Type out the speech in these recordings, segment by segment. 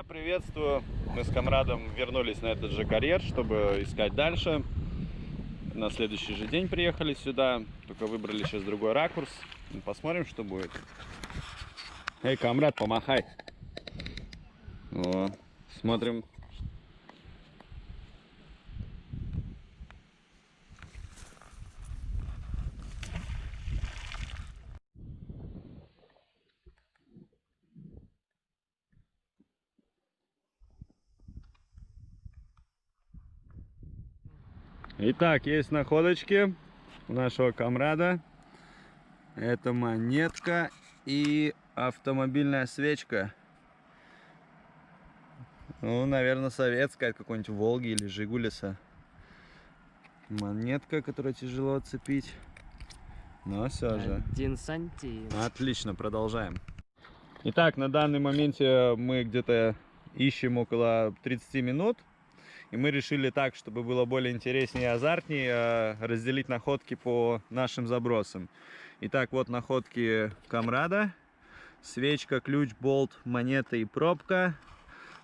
друзья, приветствую! Мы с Камрадом вернулись на этот же карьер, чтобы искать дальше. На следующий же день приехали сюда, только выбрали сейчас другой ракурс. Посмотрим, что будет. Эй, Камрад, помахай! О, смотрим. Итак, есть находочки у нашего Камрада. Это монетка и автомобильная свечка. Ну, наверное, советская, какой-нибудь Волги или Жигулиса. Монетка, которую тяжело отцепить. Но все же. 1 сантим. Отлично, продолжаем. Итак, на данный момент мы где-то ищем около 30 минут. И мы решили так, чтобы было более интереснее и азартнее, разделить находки по нашим забросам. Итак, вот находки Камрада. Свечка, ключ, болт, монета и пробка.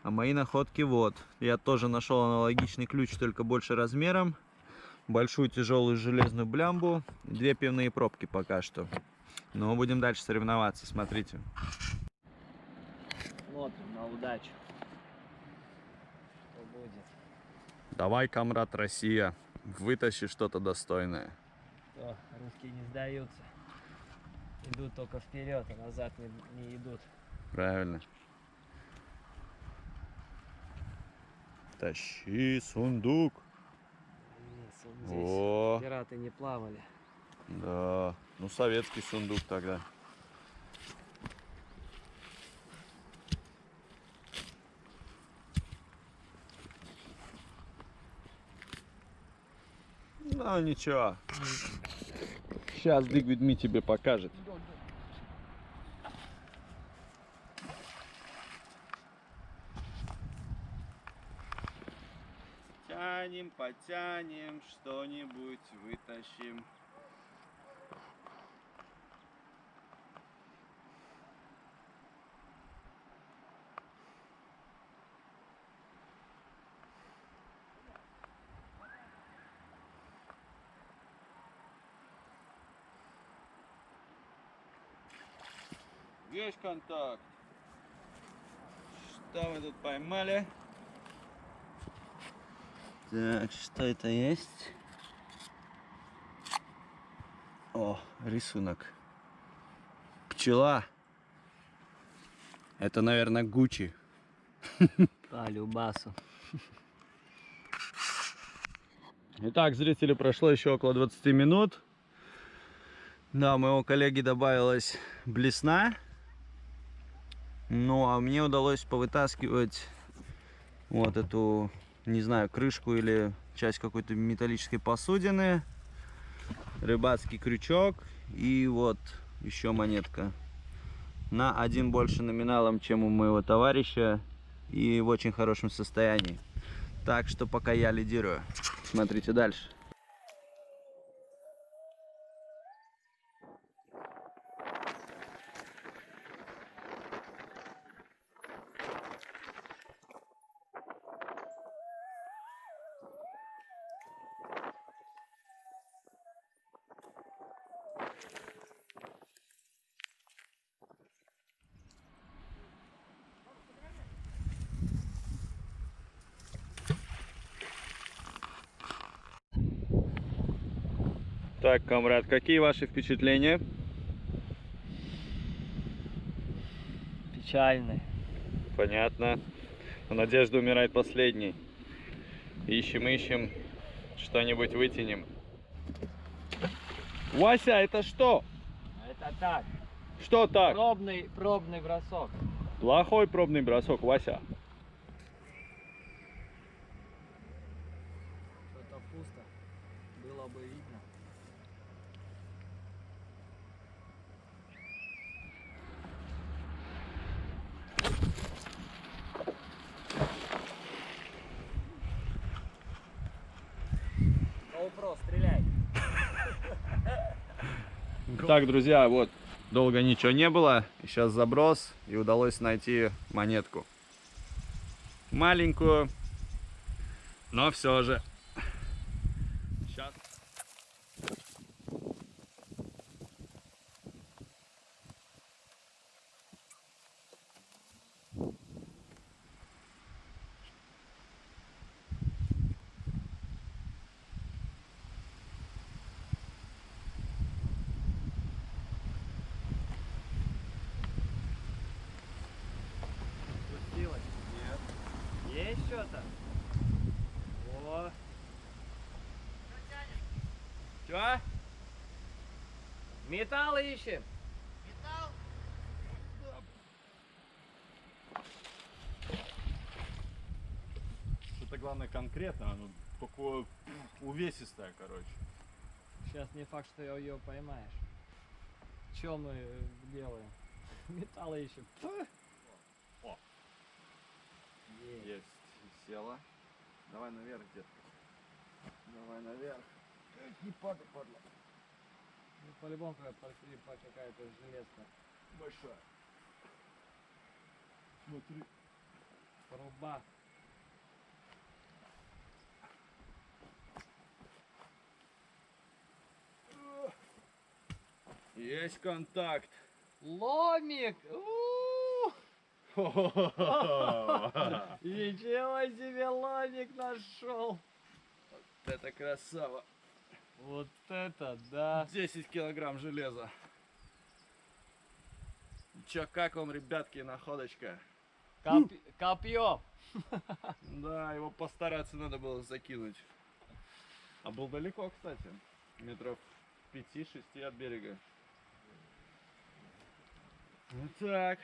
А мои находки вот. Я тоже нашел аналогичный ключ, только больше размером. Большую тяжелую железную блямбу. 2 пивные пробки пока что. Но будем дальше соревноваться, смотрите. Смотрим на удачу. Что будет? Давай, Камрад, Россия, вытащи что-то достойное. Что, русские не сдаются. Идут только вперед, а назад не идут. Правильно. Тащи сундук. Здесь О, пираты не плавали. да. Ну, советский сундук тогда. Ну, ничего. Сейчас Dig With Me тебе покажет. Тянем, потянем, что-нибудь вытащим. Есть контакт. Что мы тут поймали? Так, что это есть? О, рисунок. Пчела. Это, наверное, Гуччи. По любасу. Итак, зрители, прошло еще около 20 минут. Да, у моего коллеги добавилась блесна. Ну, а мне удалось повытаскивать вот эту, не знаю, крышку или часть какой-то металлической посудины. Рыбацкий крючок и вот еще монетка. На 1 больше номиналом, чем у моего товарища. И в очень хорошем состоянии. Так что пока я лидирую. Смотрите дальше. Так, Камрад, какие ваши впечатления? Печальный. Понятно. Но надежда умирает последней. Ищем, что-нибудь вытянем. Вася, это что? Это так. Что так? Пробный бросок. Плохой пробный бросок, Вася. Что-то пусто. Было бы видно. GoPro, стреляй. Так, друзья, вот долго ничего не было. Сейчас заброс и удалось найти монетку. Маленькую, но все же. Сейчас. Спустилась? Нет. Есть что-то? О, Чё? металл ищем. Что-то главное конкретно, оно такое увесистое, короче. Сейчас не факт, что ее поймаешь. Что мы делаем? Металл ищем. О. Есть. Есть. Села. Давай наверх, детка. Давай наверх. Не падай, падла. Ну, по-любому какая-то железка. Большая. Смотри. Труба. Есть контакт. Ломик! Ничего себе, ломик нашел! Это красава. Вот это да! 10 килограмм железа. Чё, как вам, ребятки, находочка? Копье! Да, его постараться надо было закинуть. А был далеко, кстати. Метров 5-6 от берега. Ну так.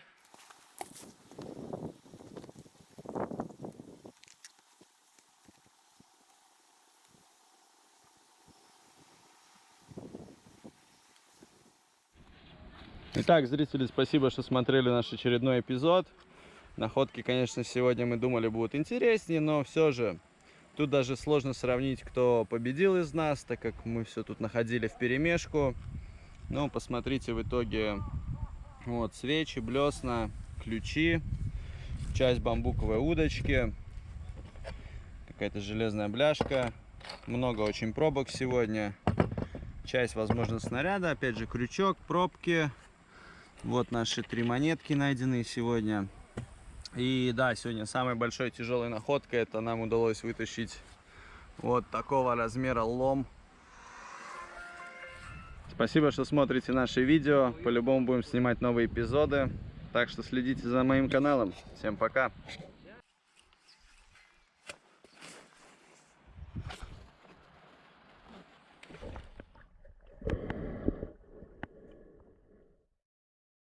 Итак, зрители, спасибо, что смотрели наш очередной эпизод. Находки, конечно, сегодня мы думали будут интереснее, но все же тут даже сложно сравнить, кто победил из нас, так как мы все тут находили вперемешку. Но посмотрите в итоге, вот свечи, блесна, ключи, часть бамбуковой удочки, какая-то железная бляшка, много очень пробок сегодня, часть, возможно, снаряда, опять же крючок, пробки. Вот наши 3 монетки найденные сегодня. И да, сегодня самой большой тяжелой находкой это нам удалось вытащить вот такого размера лом. Спасибо, что смотрите наши видео. По-любому будем снимать новые эпизоды. Так что следите за моим каналом. Всем пока!